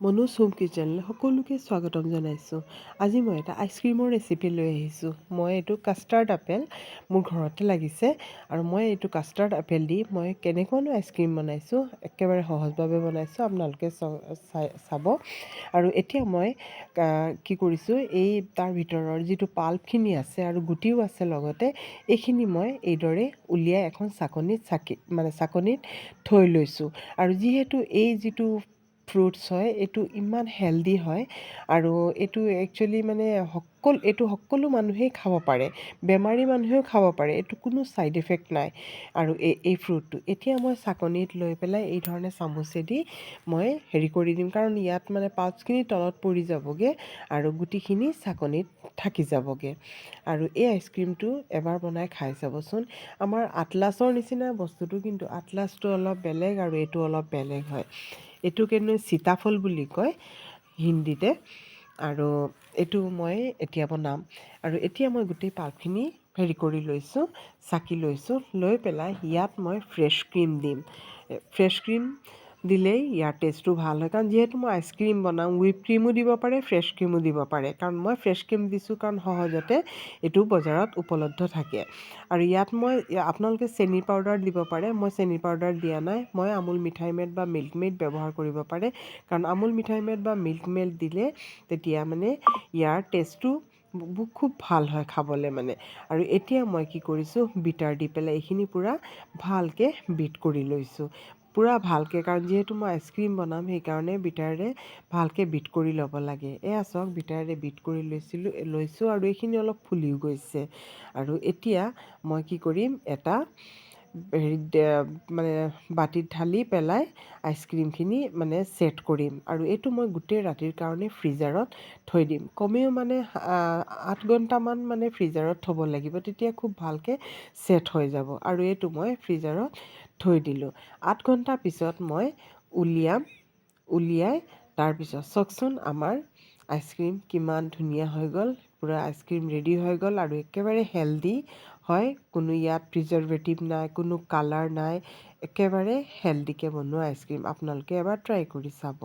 Manoj home কিচেনলৈ সকলোকে স্বাগতম জনাইছোঁ। আজি মই এটা আইচক্ৰীমৰ ৰেচিপি লৈ আহিছোঁ। মই এইটো কাষ্টাৰ্ড আপেল মোৰ ঘৰতে লাগিছে আৰু মই এইটো কাষ্টাৰ্ড আপেল দি মই কেনেকুৱানো আইচক্ৰীম বনাইছোঁ, একেবাৰে সহজভাৱে বনাইছোঁ। আপোনালোকে চাব। আৰু এতিয়া মই কি কৰিছোঁ, এই তাৰ ভিতৰৰ যিটো পাল্পখিনি আছে আৰু গুটিও আছে লগতে, এইখিনি মই এইদৰে উলিয়াই এখন চাকনিত থৈ লৈছোঁ। আৰু যিহেতু এই যিটো ফ্ৰুটছ হয়, এইটো ইমান হেল্ডি হয় আৰু এইটো একচুৱেলি মানে এইটো সকলো মানুহেই খাব পাৰে, বেমাৰী মানুহেও খাব পাৰে, এইটো কোনো ছাইড এফেক্ট নাই। আৰু এই ফ্ৰুটটো এতিয়া মই চাকনিত লৈ পেলাই এই ধৰণে চামুচেদি মই হেৰি কৰি দিম, কাৰণ ইয়াত মানে পাল্পছখিনি তলত পৰি যাবগৈ আৰু গুটিখিনি চাকনিত থাকি যাবগৈ। আৰু এই আইচক্ৰীমটো এবাৰ বনাই খাই চাবচোন। আমাৰ আটলাছৰ নিচিনা বস্তুটো, কিন্তু আটলাছটো অলপ বেলেগ আৰু এইটো অলপ বেলেগ হয়। এইটো কিন্তু সীতাফল বুলি কয় হিন্দীতে। আৰু এইটো মই এতিয়া বনাম। আৰু এতিয়া মই গোটেই পাল্পখিনি হেৰি কৰি লৈছোঁ, চাকি লৈছোঁ। লৈ পেলাই ইয়াত মই ফ্ৰেছ ক্ৰীম দিম। ফ্ৰেছ ক্ৰীম দিলেই ইয়াৰ টেষ্টটো ভাল হয়, কাৰণ যিহেতু মই আইচক্ৰীম বনাওঁ, হুইপ ক্ৰীমো দিব পাৰে, ফ্ৰেছ ক্ৰীমো দিব পাৰে। কাৰণ মই ফ্ৰেছ ক্ৰীম দিছোঁ কাৰণ সহজতে এইটো বজাৰত উপলব্ধ থাকে। আৰু ইয়াত মই আপোনালোকে চেনি পাউডাৰ দিব পাৰে, মই চেনি পাউডাৰ দিয়া নাই। মই আমুল মিঠাই মেড বা মিল্ক মেড ব্যৱহাৰ কৰিব পাৰে, কাৰণ আমুল মিঠাই মেড বা মিল্ক মেড দিলে তেতিয়া মানে ইয়াৰ টেষ্টটো খুব ভাল হয় খাবলৈ মানে। আৰু এতিয়া মই কি কৰিছোঁ, বিটাৰ দি পেলাই এইখিনি পূৰা ভালকৈ বিট কৰি লৈছোঁ। পূৰা ভালকৈ, কাৰণ যিহেতু মই আইচক্ৰীম বনাম সেইকাৰণে বিটাৰে ভালকৈ বিট কৰি ল'ব লাগে। এয়া চাওক, বিটাৰে বিট কৰি লৈছোঁ আৰু এইখিনি অলপ ফুলিও গৈছে। আৰু এতিয়া মই কি কৰিম, এটা মানে বাতিত ঢালি পেলাই আইচক্ৰীমখিনি মানে ছেট কৰিম। আৰু এইটো মই গোটেই ৰাতিৰ কাৰণে ফ্ৰিজাৰত থৈ দিম। কমেও মানে 8 ঘণ্টামান মানে ফ্ৰিজাৰত থ'ব লাগিব, তেতিয়া খুব ভালকৈ ছেট হৈ যাব। আৰু এইটো মই ফ্ৰিজাৰত থৈ দিলোঁ। 8 ঘণ্টা পিছত মই উলিয়াই তাৰপিছত চাওকচোন আমাৰ আইচক্ৰীম কিমান ধুনীয়া হৈ গ'ল। পূৰা আইচক্ৰীম ৰেডি হৈ গ'ল আৰু একেবাৰে হেল্ডি হয়। কোনো ইয়াত প্ৰিজাৰ্ভেটিভ নাই, কোনো কালাৰ নাই, একেবাৰে হেল্ডিকৈ বনোৱা আইচক্ৰীম। আপোনালোকে এবাৰ ট্ৰাই কৰি চাব।